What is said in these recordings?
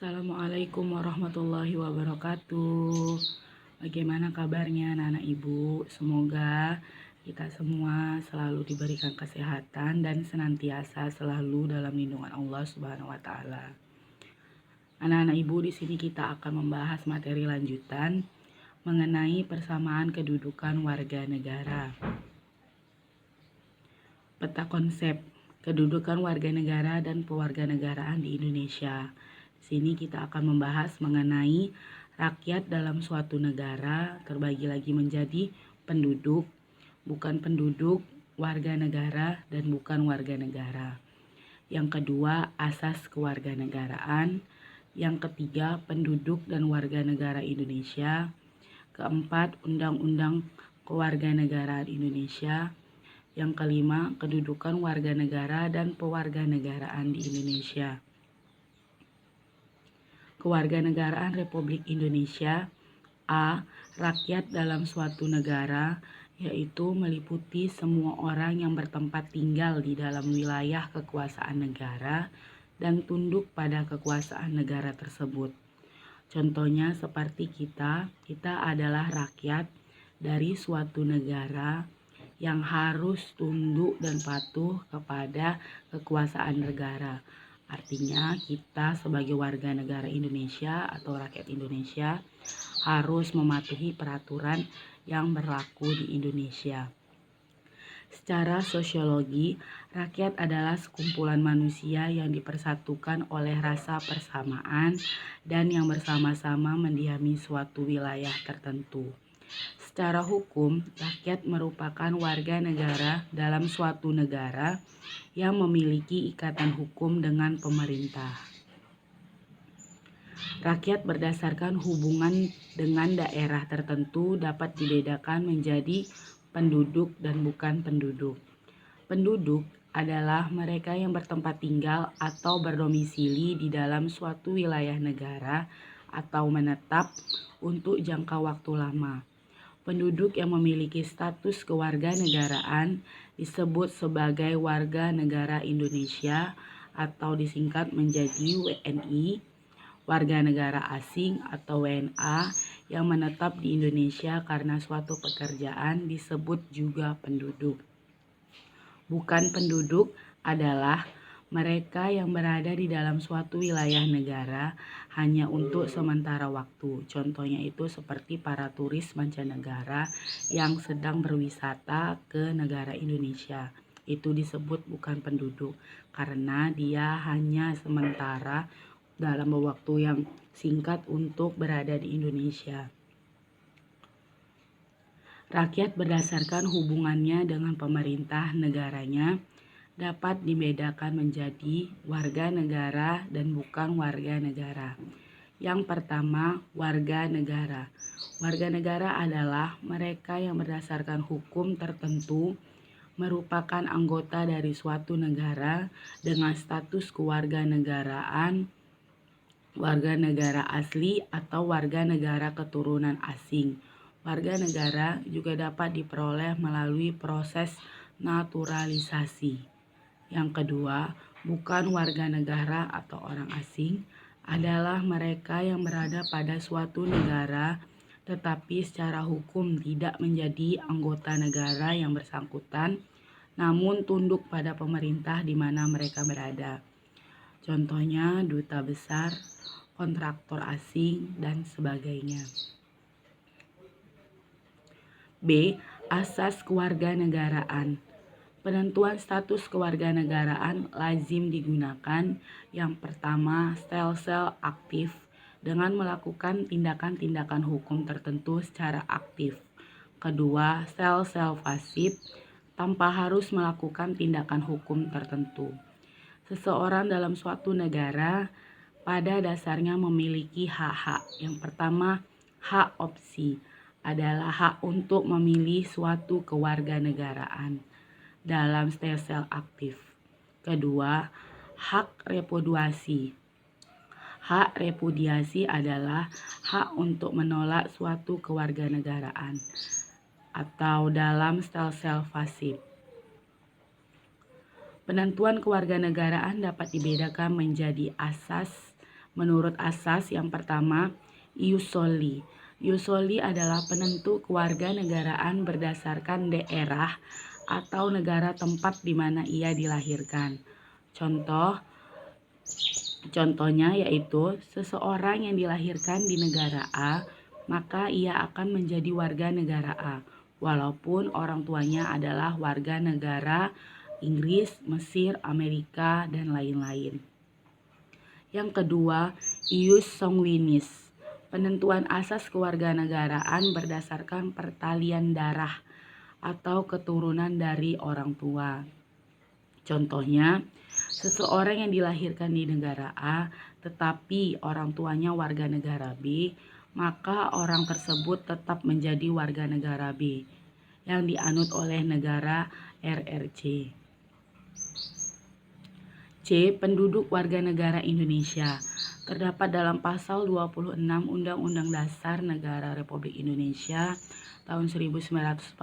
Assalamualaikum warahmatullahi wabarakatuh. Bagaimana kabarnya anak-anak ibu? Semoga kita semua selalu diberikan kesehatan dan senantiasa selalu dalam lindungan Allah Subhanahu wa taala. Anak-anak ibu, di sini kita akan membahas materi lanjutan mengenai persamaan kedudukan warga negara. Peta konsep kedudukan warga negara dan pewarganegaraan di Indonesia. Sini kita akan membahas mengenai rakyat dalam suatu negara terbagi lagi menjadi penduduk, bukan penduduk, warga negara, dan bukan warga negara. Yang kedua, asas kewarganegaraan. Yang ketiga, penduduk dan warga negara Indonesia. Keempat, Undang-Undang Kewarganegaraan Indonesia. Yang kelima, kedudukan warga negara dan pewarganegaraan di Indonesia. Kewarganegaraan Republik Indonesia. A. Rakyat dalam suatu negara, yaitu meliputi semua orang yang bertempat tinggal di dalam wilayah kekuasaan negara dan tunduk pada kekuasaan negara tersebut. Contohnya seperti kita adalah rakyat dari suatu negara yang harus tunduk dan patuh kepada kekuasaan negara. Artinya kita sebagai warga negara Indonesia atau rakyat Indonesia harus mematuhi peraturan yang berlaku di Indonesia. Secara sosiologi, rakyat adalah sekumpulan manusia yang dipersatukan oleh rasa persamaan dan yang bersama-sama mendiami suatu wilayah tertentu. Secara hukum, rakyat merupakan warga negara dalam suatu negara yang memiliki ikatan hukum dengan pemerintah. Rakyat berdasarkan hubungan dengan daerah tertentu dapat dibedakan menjadi penduduk dan bukan penduduk. Penduduk adalah mereka yang bertempat tinggal atau berdomisili di dalam suatu wilayah negara atau menetap untuk jangka waktu lama. Penduduk yang memiliki status kewarganegaraan disebut sebagai warga negara Indonesia atau disingkat menjadi WNI, warga negara asing atau WNA yang menetap di Indonesia karena suatu pekerjaan disebut juga penduduk. Bukan penduduk adalah mereka yang berada di dalam suatu wilayah negara hanya untuk sementara waktu. Contohnya itu seperti para turis mancanegara yang sedang berwisata ke negara Indonesia. Itu disebut bukan penduduk karena dia hanya sementara dalam waktu yang singkat untuk berada di Indonesia. Rakyat berdasarkan hubungannya dengan pemerintah negaranya dapat dibedakan menjadi warga negara dan bukan warga negara. Yang pertama, warga negara. Warga negara adalah mereka yang berdasarkan hukum tertentu merupakan anggota dari suatu negara dengan status kewarganegaraan, warga negara asli atau warga negara keturunan asing. Warga negara juga dapat diperoleh melalui proses naturalisasi. Yang kedua, bukan warga negara atau orang asing adalah mereka yang berada pada suatu negara tetapi secara hukum tidak menjadi anggota negara yang bersangkutan namun tunduk pada pemerintah di mana mereka berada. Contohnya duta besar, kontraktor asing, dan sebagainya. B. Asas kewarganegaraan. Penentuan status kewarganegaraan lazim digunakan. Yang pertama, sel-sel aktif dengan melakukan tindakan-tindakan hukum tertentu secara aktif. Kedua, sel-sel pasif tanpa harus melakukan tindakan hukum tertentu. Seseorang dalam suatu negara pada dasarnya memiliki hak-hak. Yang pertama, hak opsi adalah hak untuk memilih suatu kewarganegaraan dalam sel-sel aktif. Kedua, hak repudiasi. Hak repudiasi adalah hak untuk menolak suatu kewarganegaraan atau dalam sel-sel pasif. Penentuan kewarganegaraan dapat dibedakan menjadi asas Menurut asas yang pertama, ius soli. Ius soli adalah penentu kewarganegaraan berdasarkan daerah atau negara tempat di mana ia dilahirkan. Contohnya yaitu seseorang yang dilahirkan di negara A, maka ia akan menjadi warga negara A, walaupun orang tuanya adalah warga negara Inggris, Mesir, Amerika, dan lain-lain. Yang kedua, ius sanguinis. Penentuan asas kewarganegaraan berdasarkan pertalian darah atau keturunan dari orang tua. Contohnya, seseorang yang dilahirkan di negara A tetapi orang tuanya warga negara B, maka orang tersebut tetap menjadi warga negara B yang dianut oleh negara RRC. C. Penduduk warga negara Indonesia. Terdapat dalam pasal 26 Undang-Undang Dasar Negara Republik Indonesia tahun 1945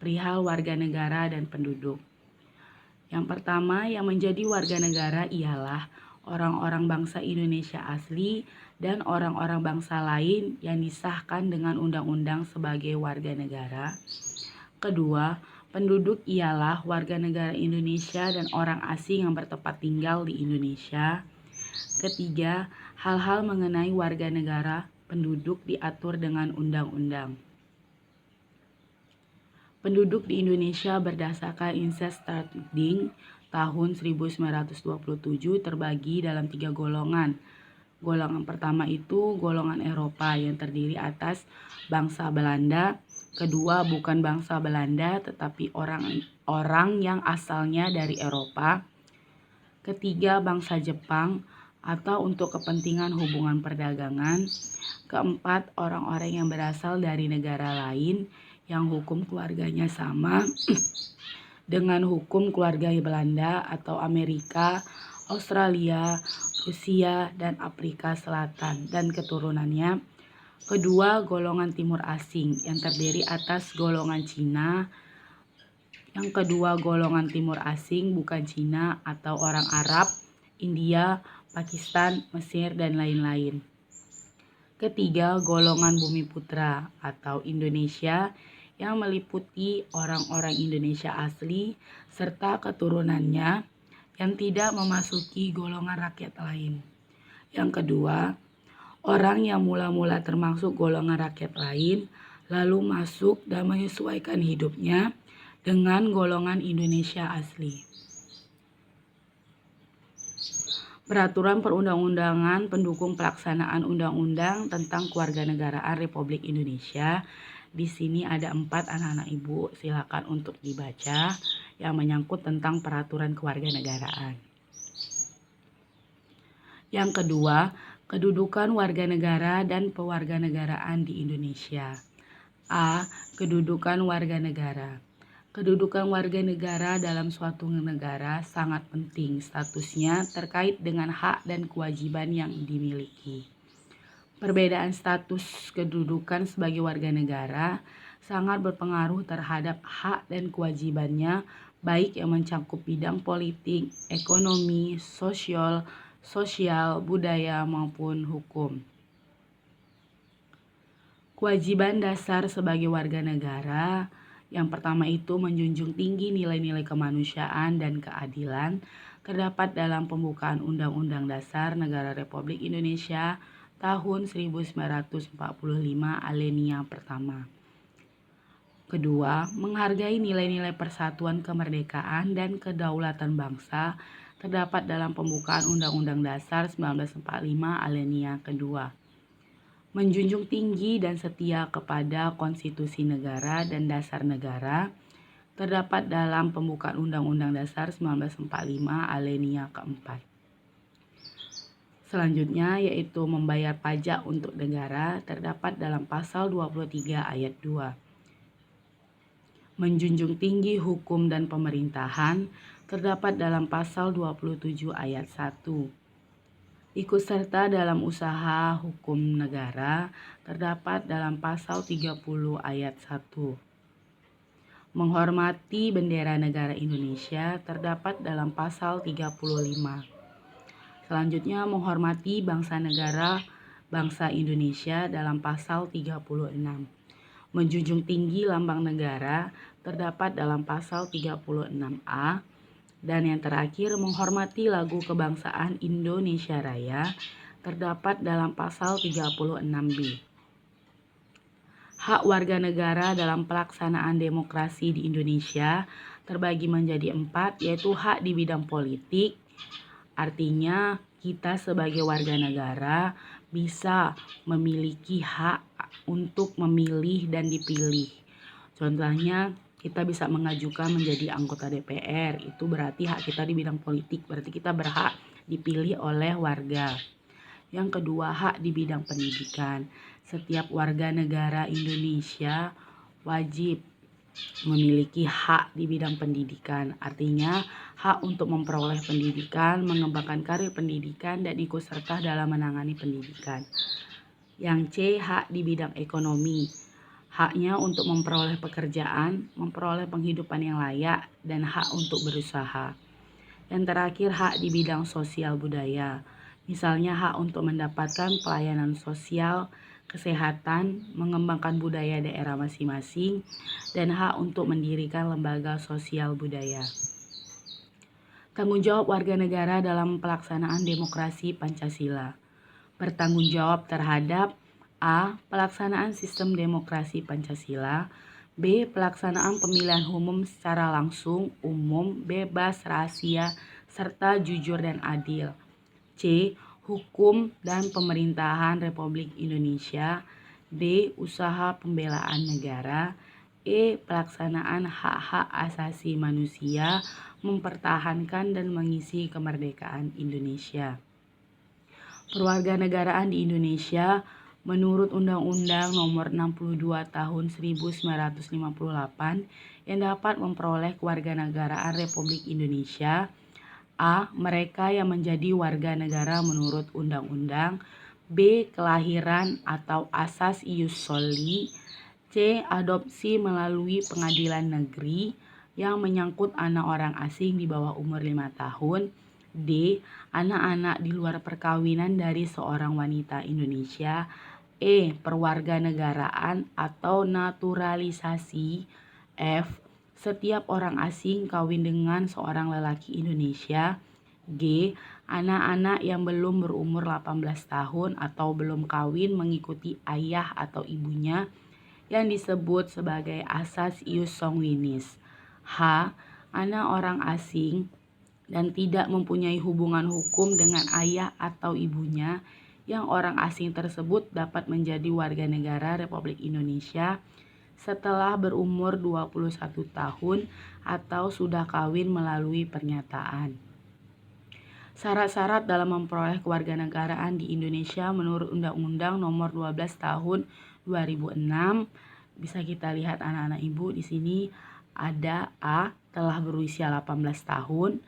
perihal warga negara dan penduduk. Yang pertama, yang menjadi warga negara ialah orang-orang bangsa Indonesia asli dan orang-orang bangsa lain yang disahkan dengan undang-undang sebagai warga negara. Kedua, penduduk ialah warga negara Indonesia dan orang asing yang bertempat tinggal di Indonesia. Ketiga, hal-hal mengenai warga negara penduduk diatur dengan undang-undang. Penduduk di Indonesia berdasarkan Inset Starting tahun 1927 terbagi dalam 3 golongan. Golongan pertama itu golongan Eropa yang terdiri atas bangsa Belanda. Kedua, bukan bangsa Belanda tetapi orang yang asalnya dari Eropa. Ketiga, bangsa Jepang atau untuk kepentingan hubungan perdagangan. Keempat, orang-orang yang berasal dari negara lain yang hukum keluarganya sama dengan hukum keluarga Belanda atau Amerika, Australia, Rusia, dan Afrika Selatan dan keturunannya. Kedua, golongan timur asing yang terdiri atas golongan Cina. Yang kedua, golongan timur asing bukan Cina atau orang Arab, India, Pakistan, Mesir, dan lain-lain. Ketiga, golongan bumi putra atau Indonesia yang meliputi orang-orang Indonesia asli serta keturunannya yang tidak memasuki golongan rakyat lain. Yang kedua, orang yang mula-mula termasuk golongan rakyat lain lalu masuk dan menyesuaikan hidupnya dengan golongan Indonesia asli. Peraturan perundang-undangan pendukung pelaksanaan Undang-Undang tentang Kewarganegaraan Republik Indonesia. Di sini ada 4 anak-anak ibu, silakan untuk dibaca yang menyangkut tentang peraturan kewarganegaraan. Yang kedua, kedudukan warga negara dan pewarganegaraan di Indonesia. A. Kedudukan warga negara. Kedudukan warga negara dalam suatu negara sangat penting statusnya terkait dengan hak dan kewajiban yang dimiliki. Perbedaan status kedudukan sebagai warga negara sangat berpengaruh terhadap hak dan kewajibannya, baik yang mencakup bidang politik, ekonomi, sosial, budaya maupun hukum. Kewajiban dasar sebagai warga negara. Yang pertama itu menjunjung tinggi nilai-nilai kemanusiaan dan keadilan terdapat dalam pembukaan Undang-Undang Dasar Negara Republik Indonesia tahun 1945 alinea pertama. Kedua, menghargai nilai-nilai persatuan kemerdekaan dan kedaulatan bangsa terdapat dalam pembukaan Undang-Undang Dasar 1945 alinea kedua. Menjunjung tinggi dan setia kepada konstitusi negara dan dasar negara terdapat dalam pembukaan Undang-Undang Dasar 1945 alinea keempat. Selanjutnya yaitu membayar pajak untuk negara terdapat dalam pasal 23 ayat 2. Menjunjung tinggi hukum dan pemerintahan terdapat dalam pasal 27 ayat 1. Ikut serta dalam usaha hukum negara terdapat dalam pasal 30 ayat 1. Menghormati bendera negara Indonesia terdapat dalam pasal 35. Selanjutnya, menghormati bangsa negara bangsa Indonesia dalam pasal 36. Menjunjung tinggi lambang negara terdapat dalam pasal 36A. Dan yang terakhir, menghormati lagu kebangsaan Indonesia Raya terdapat dalam pasal 36B. Hak warga negara dalam pelaksanaan demokrasi di Indonesia terbagi menjadi 4, yaitu hak di bidang politik. Artinya kita sebagai warga negara bisa memiliki hak untuk memilih dan dipilih. Contohnya kita bisa mengajukan menjadi anggota DPR, itu berarti hak kita di bidang politik, berarti kita berhak dipilih oleh warga. Yang kedua, hak di bidang pendidikan. Setiap warga negara Indonesia wajib memiliki hak di bidang pendidikan. Artinya, hak untuk memperoleh pendidikan, mengembangkan karir pendidikan, dan ikut serta dalam menangani pendidikan. Yang C, hak di bidang ekonomi. Haknya untuk memperoleh pekerjaan, memperoleh penghidupan yang layak, dan hak untuk berusaha. Yang terakhir, hak di bidang sosial budaya. Misalnya hak untuk mendapatkan pelayanan sosial, kesehatan, mengembangkan budaya daerah masing-masing, dan hak untuk mendirikan lembaga sosial budaya. Tanggung jawab warga negara dalam pelaksanaan demokrasi Pancasila. Bertanggung jawab terhadap A. Pelaksanaan sistem demokrasi Pancasila. B. Pelaksanaan pemilihan umum secara langsung, umum, bebas, rahasia, serta jujur dan adil. C. Hukum dan pemerintahan Republik Indonesia. D. Usaha pembelaan negara. E. Pelaksanaan hak-hak asasi manusia, mempertahankan dan mengisi kemerdekaan Indonesia. Perwarganegaraan di Indonesia menurut Undang-Undang Nomor 62 Tahun 1958 yang dapat memperoleh kewarganegaraan Republik Indonesia. A. Mereka yang menjadi warga negara menurut undang-undang. B. Kelahiran atau asas ius soli. C. Adopsi melalui pengadilan negeri yang menyangkut anak orang asing di bawah umur 5 tahun. D. Anak-anak di luar perkawinan dari seorang wanita Indonesia. E. Perwarganegaraan atau naturalisasi. F. Setiap orang asing kawin dengan seorang lelaki Indonesia. G. Anak-anak yang belum berumur 18 tahun atau belum kawin mengikuti ayah atau ibunya yang disebut sebagai asas ius sanguinis. H. Anak orang asing dan tidak mempunyai hubungan hukum dengan ayah atau ibunya yang orang asing tersebut dapat menjadi warga negara Republik Indonesia setelah berumur 21 tahun atau sudah kawin melalui pernyataan. Syarat-syarat dalam memperoleh kewarganegaraan di Indonesia menurut Undang-Undang Nomor 12 Tahun 2006. Bisa kita lihat anak-anak ibu di sini ada A. Telah berusia 18 tahun.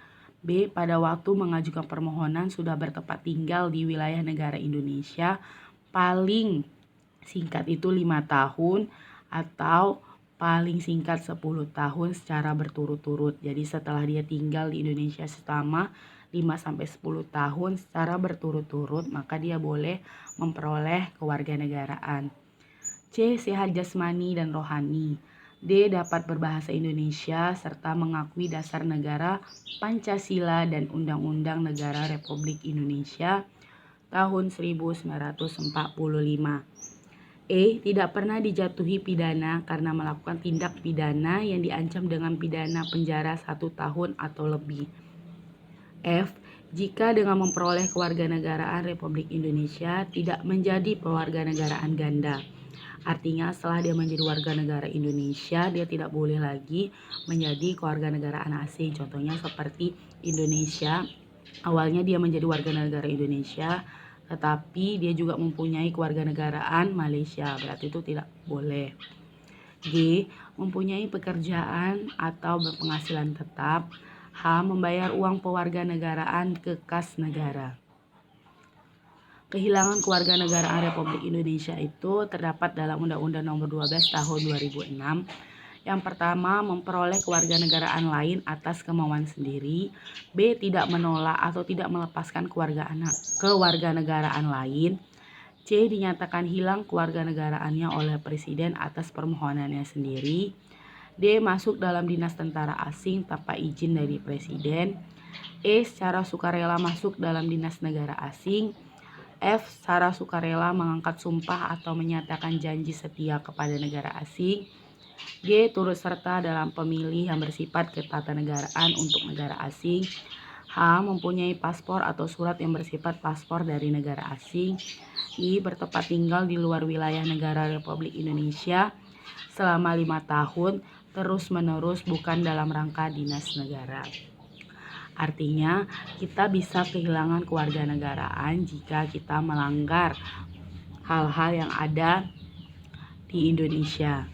B. Pada waktu mengajukan permohonan sudah bertempat tinggal di wilayah negara Indonesia paling singkat itu 5 tahun atau paling singkat 10 tahun secara berturut-turut. Jadi setelah dia tinggal di Indonesia selama 5-10 tahun secara berturut-turut, maka dia boleh memperoleh kewarganegaraan. C. Sehat jasmani dan rohani. D. Dapat berbahasa Indonesia serta mengakui dasar negara Pancasila dan Undang-Undang Negara Republik Indonesia tahun 1945. E. Tidak pernah dijatuhi pidana karena melakukan tindak pidana yang diancam dengan pidana penjara 1 tahun atau lebih. F. Jika dengan memperoleh kewarganegaraan Republik Indonesia tidak menjadi pewarganegaraan ganda. Artinya setelah dia menjadi warga negara Indonesia, dia tidak boleh lagi menjadi kewarganegaraan asing. Contohnya seperti Indonesia, awalnya dia menjadi warga negara Indonesia, tetapi dia juga mempunyai kewarganegaraan Malaysia, berarti itu tidak boleh. G. Mempunyai pekerjaan atau berpenghasilan tetap. H. Membayar uang pewarganegaraan ke kas negara. Kehilangan kewarganegaraan Republik Indonesia itu terdapat dalam Undang-Undang Nomor 12 Tahun 2006 Yang pertama, memperoleh kewarganegaraan lain atas kemauan sendiri. B. Tidak menolak atau tidak melepaskan kewarganegaraan lain. C. Dinyatakan hilang kewarganegaraannya oleh presiden atas permohonannya sendiri. D. Masuk dalam dinas tentara asing tanpa izin dari presiden. E. Secara sukarela masuk dalam dinas negara asing. F. Secara sukarela mengangkat sumpah atau menyatakan janji setia kepada negara asing. G. Turut serta dalam pemilih yang bersifat ketatanegaraan untuk negara asing. H. Mempunyai paspor atau surat yang bersifat paspor dari negara asing. I. Bertempat tinggal di luar wilayah negara Republik Indonesia selama 5 tahun terus-menerus bukan dalam rangka dinas negara. Artinya, kita bisa kehilangan kewarganegaraan jika kita melanggar hal-hal yang ada di Indonesia.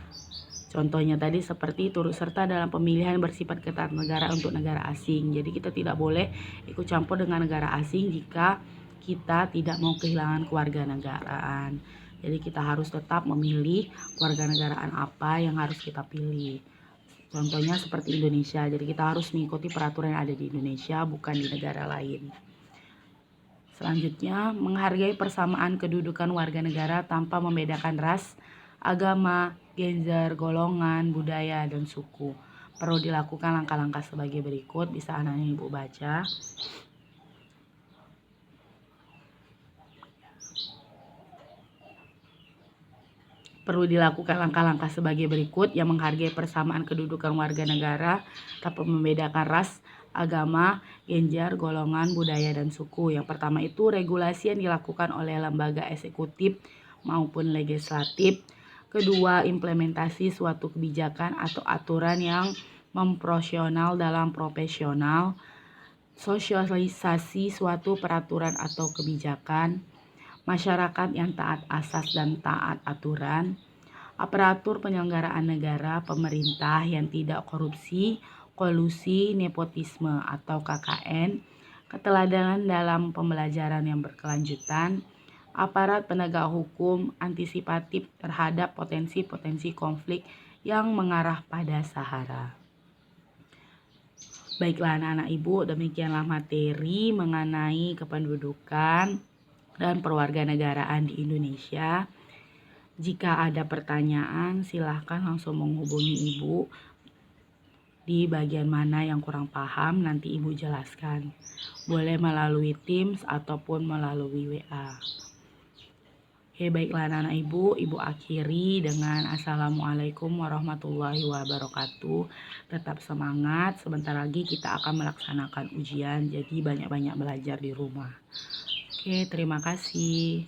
Contohnya tadi seperti turut serta dalam pemilihan bersifat ketatanegaraan untuk negara asing. Jadi kita tidak boleh ikut campur dengan negara asing jika kita tidak mau kehilangan kewarganegaraan. Jadi kita harus tetap memilih kewarganegaraan apa yang harus kita pilih. Contohnya seperti Indonesia, jadi kita harus mengikuti peraturan yang ada di Indonesia, bukan di negara lain. Selanjutnya, menghargai persamaan kedudukan warga negara tanpa membedakan ras, agama, gender, golongan, budaya, dan suku. Perlu dilakukan langkah-langkah sebagai berikut, bisa anak-anak ibu baca. Perlu dilakukan langkah-langkah sebagai berikut yang menghargai persamaan kedudukan warga negara tanpa membedakan ras, agama, gender, golongan, budaya, dan suku. Yang pertama itu regulasi yang dilakukan oleh lembaga eksekutif maupun legislatif. Kedua, implementasi suatu kebijakan atau aturan yang memproporsional dalam profesional. Sosialisasi suatu peraturan atau kebijakan. Masyarakat yang taat asas dan taat aturan. Aparatur penyelenggaraan negara pemerintah yang tidak korupsi, kolusi, nepotisme atau KKN. Keteladanan dalam pembelajaran yang berkelanjutan. Aparat penegak hukum antisipatif terhadap potensi-potensi konflik yang mengarah pada sahara. Baiklah anak-anak ibu, demikianlah materi mengenai kependudukan dan perwarganegaraan di Indonesia. Jika ada pertanyaan, silahkan langsung menghubungi ibu di bagian mana yang kurang paham, nanti ibu jelaskan. Boleh melalui Teams ataupun melalui WA. Oke, baiklah anak-anak ibu akhiri dengan Assalamualaikum warahmatullahi wabarakatuh. Tetap semangat, sebentar lagi kita akan melaksanakan ujian, jadi banyak-banyak belajar di rumah. Oke, terima kasih.